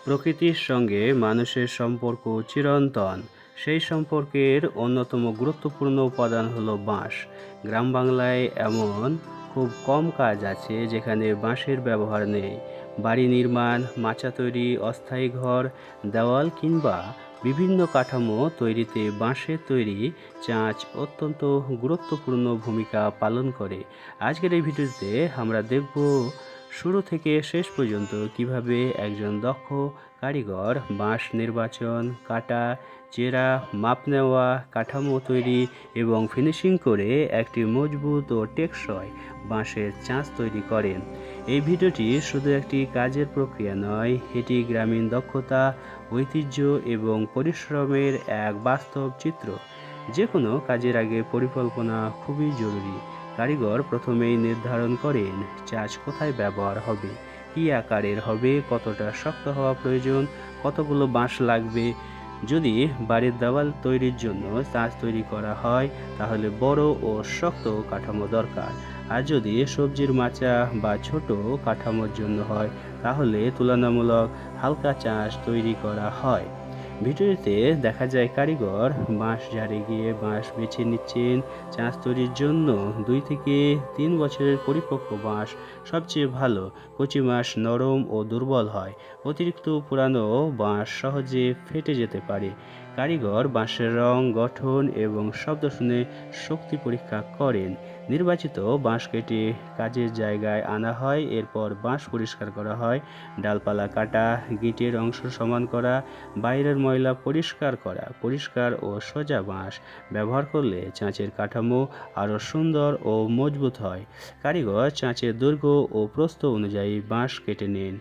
প্রকৃতির সঙ্গে মানুষের সম্পর্ক চিরন্তন। সেই সম্পর্কের অন্যতম গুরুত্বপূর্ণ উপাদান হলো বাঁশ। গ্রাম বাংলায় এমন খুব কম কাজ আছে যেখানে বাঁশের ব্যবহার নেই। বাড়ি নির্মাণ, মাচা তৈরি, অস্থায়ী ঘর, দেওয়াল কিংবা বিভিন্ন কাঠামো তৈরিতে বাঁশের তৈরি চাঁচ অত্যন্ত গুরুত্বপূর্ণ ভূমিকা পালন করে। আজকের এই ভিডিওতে আমরা দেখব শুরু থেকে শেষ পর্যন্ত কিভাবে একজন দক্ষ কারিগর বাঁশ নির্বাচন, কাটা, চেরা, মাপ নেওয়া, কাঠামো তৈরি এবং ফিনিশিং করে একটি মজবুত ও টেকসই বাঁশের চাঁচ তৈরি করেন। এই ভিডিওটি শুধু একটি কাজের প্রক্রিয়া নয়, এটি গ্রামীণ দক্ষতা, ঐতিহ্য এবং পরিশ্রমের এক বাস্তব চিত্র। যে কোনো কাজের আগে পরিকল্পনা খুবই জরুরি। কারিগর প্রথমেই নির্ধারণ করেন চাঁচ কোথায় ব্যবহার হবে, কী আকারের হবে, কতটা শক্ত হওয়া প্রয়োজন, কতগুলো বাঁশ লাগবে। যদি বাড়ির দেওয়াল তৈরির জন্য চাঁচ তৈরি করা হয় তাহলে বড় ও শক্ত কাঠামো দরকার, আর যদি সবজির মাচা বা ছোট কাঠামোর জন্য হয় তাহলে তুলনামূলক হালকা চাঁচ তৈরি করা হয়। ভিডিওতে দেখা যায় কারিগর বাঁশ ঝাড়ে গিয়ে বাঁশ বেছে নিচ্ছেন। চাঁচ তৈরির জন্য 2 থেকে 3 বছরের পরিপক্ক বাঁশ সবচেয়ে ভালো। কচি বাঁশ নরম ও দুর্বল হয়, অতিরিক্ত পুরানো বাঁশ সহজে ফেটে যেতে পারে। কারিগর বাঁশের রং, গঠন এবং শব্দ শুনে শক্তি পরীক্ষা করেন। নির্বাচিত বাঁশ কেটে কাজের জায়গায় আনা হয়, এরপর বাঁশ পরিষ্কার করা হয়। ডালপালা কাটা, গিঁটের অংশ সমান করা, বাইরের ময়লা পরিষ্কার করা। পরিষ্কার ও সোজা বাঁশ ব্যবহার করলে চাঁচের কাঠামো আরও সুন্দর ও মজবুত হয়। কারিগর চাঁচের দৈর্ঘ্য ও প্রস্থ অনুযায়ী বাঁশ কেটে নেন।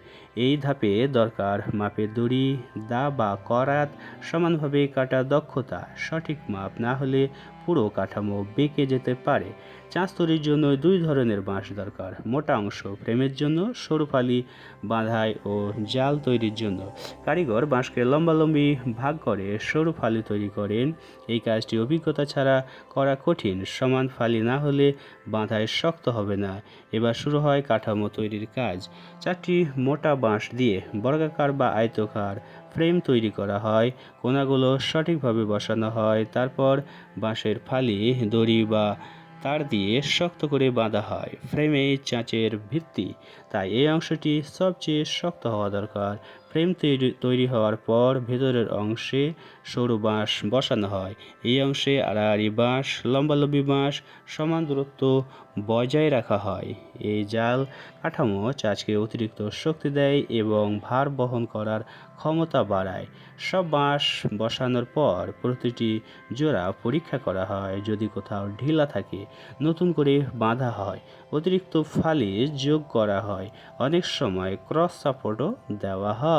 এই ধাপে দরকার মাপের দড়ি, দা বা করাত, সমানভাবে কাটা দক্ষতা। সঠিক মাপ না হলে পুরো কাঠামো বেঁকে যেতে পারে। চাঁচ তৈরির জন্য 2 ধরনের বাঁশ দরকার: মোটা অংশ ফ্রেমের জন্য, সরু ফালি বাঁধাই ও জাল তৈরির জন্য। কারিগর বাঁশকে লম্বালম্বি ভাগ করে সরু ফালি তৈরি করেন। এই কাজটি অভিজ্ঞতা ছাড়া করা কঠিন। সমান ফালি না হলে বাঁধাই শক্ত হবে না। এবার শুরু হয় কাঠামো তৈরির কাজ। 4টি মোটা বাঁশ দিয়ে বর্গাকার বা আয়তাকার ফ্রেম তৈরি করা হয়। কোণাগুলো সঠিকভাবে বসানো হয়, তারপর বাঁশের ফালি দড়ি বা তার দিয়ে শক্ত করে বাঁধা হয়। ফ্রেমে চাঁচের ভিত্তি, তাই এই অংশটি সবচেয়ে শক্ত হওয়া দরকার। ফ্রেম তৈরি হওয়ার পর ভেতরের অংশে সরু বাঁশ বসানো হয়। এই অংশে আড়াআড়ি বাঁশ, লম্বালম্বি বাঁশ সমান দূরত্ব বজায় রাখা হয়। এই জাল কাঠামো চাঁচকে অতিরিক্ত শক্তি দেয় এবং ভার বহন করার ক্ষমতা বাড়ায়। সব বাঁশ বসানোর পর প্রতিটি জোড়া পরীক্ষা করা হয়। যদি কোথাও ঢিলা থাকে নতুন করে বাঁধা হয়, অতিরিক্ত ফালি যোগ করা হয়, অনেক সময় ক্রস সাপোর্টও দেওয়া হয়।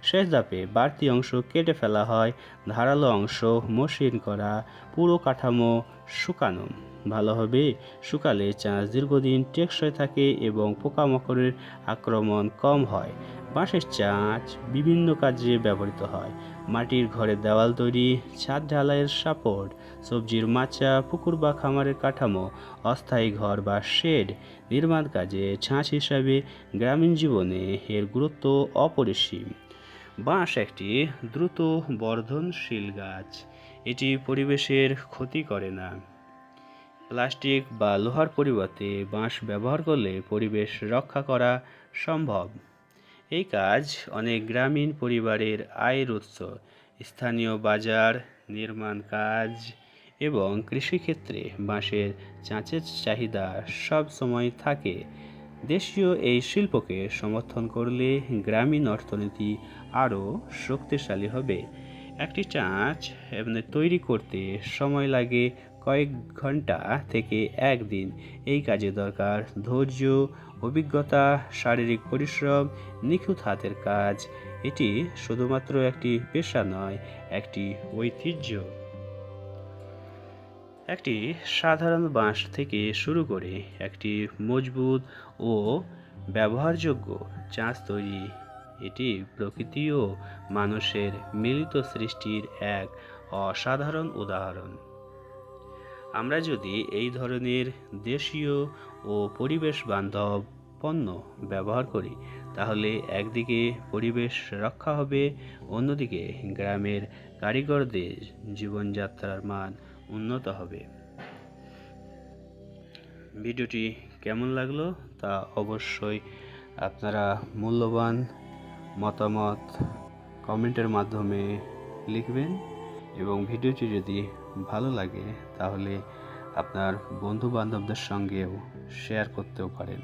শেষ ধাপে বাড়তি অংশ কেটে ফেলা হয়, ধারালো অংশ মসৃণ করা। পুরো কাঠামো শুকানো ভালোভাবে শুকালে চাঁচ দীর্ঘদিন টেকসই থাকে এবং পোকামাকড়ের আক্রমণ কম হয়। বাঁশের চাঁচ বিভিন্ন কাজে ব্যবহৃত হয়: মাটির ঘরের দেওয়াল তৈরি, ছাদ ঢালাইয়ের সাপোর্ট, সবজির মাচা, পুকুর বা খামারের কাঠামো, অস্থায়ী ঘর বা শেড নির্মাণ কাজে ছাঁচ হিসাবে গ্রামীণ জীবনে এর গুরুত্ব অপরিসীম। বাঁশ একটি দ্রুত বর্ধনশীল গাছ। এটি পরিবেশের ক্ষতি করে না। প্লাস্টিক বা লোহার পরিবর্তে বাঁশ ব্যবহার করলে পরিবেশ রক্ষা করা সম্ভব। এই কাজ অনেক গ্রামীণ পরিবারের আয়ের উৎস। স্থানীয় বাজার, নির্মাণ কাজ এবং কৃষিক্ষেত্রে বাঁশের চাঁচের চাহিদা সব সময় থাকে। দেশীয় এই শিল্পকে সমর্থন করলে গ্রামীণ অর্থনীতি আরও শক্তিশালী হবে। একটি চাঁচ তৈরি করতে সময় লাগে কয়েক ঘন্টা থেকে একদিন। এই কাজে দরকার ধৈর্য, অভিজ্ঞতা, শারীরিক পরিশ্রম, নিখুঁত হাতের কাজ। এটি শুধুমাত্র একটি পেশা নয়, একটি ঐতিহ্য। একটি সাধারণ বাঁশ থেকে শুরু করে একটি মজবুত ও ব্যবহারযোগ্য চাঁচ তৈরি, এটি প্রকৃতি ও মানুষের মিলিত সৃষ্টির এক অসাধারণ উদাহরণ। আমরা যদি এই ধরনের দেশীয় ও পরিবেশ বান্ধব পণ্য ব্যবহার করি, তাহলে একদিকে পরিবেশ রক্ষা হবে, অন্যদিকে গ্রামের কারিগরদের জীবনযাত্রার মান উন্নত হবে। ভিডিওটি কেমন লাগলো তা অবশ্যই আপনারা মূল্যবান মতামত কমেন্টের মাধ্যমে লিখবেন, এবং ভিডিওটি যদি ভালো লাগে তাহলে আপনার বন্ধু বান্ধবদের সঙ্গেও শেয়ার করতেও পারেন।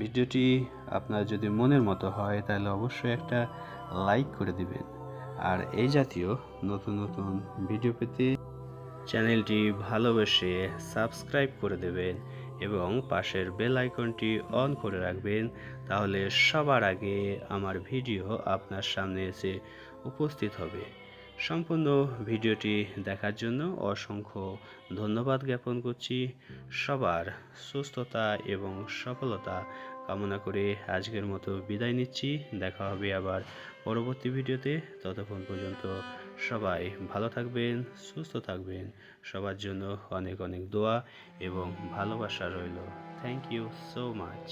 ভিডিওটি আপনার যদি মনের মতো হয় তাহলে অবশ্যই একটা লাইক করে দিবেন, আর এই জাতীয় নতুন নতুন ভিডিও পেতে চ্যানেলটি ভালোবেসে সাবস্ক্রাইব করে দেবেন এবং পাশের বেল আইকনটি অন করে রাখবেন, তাহলে সবার আগে আমার ভিডিও আপনার সামনে এসে উপস্থিত হবে। সম্পূর্ণ ভিডিওটি দেখার জন্য অসংখ্য ধন্যবাদ জ্ঞাপন করছি। সবার সুস্থতা এবং সফলতা কামনা করে আজকের মতো বিদায় নিচ্ছি। দেখা হবে আবার পরবর্তী ভিডিওতে। ততক্ষণ পর্যন্ত সবাই ভালো থাকবেন, সুস্থ থাকবেন। সবার জন্য অনেক অনেক দোয়া এবং ভালোবাসা রইল। Thank you so much.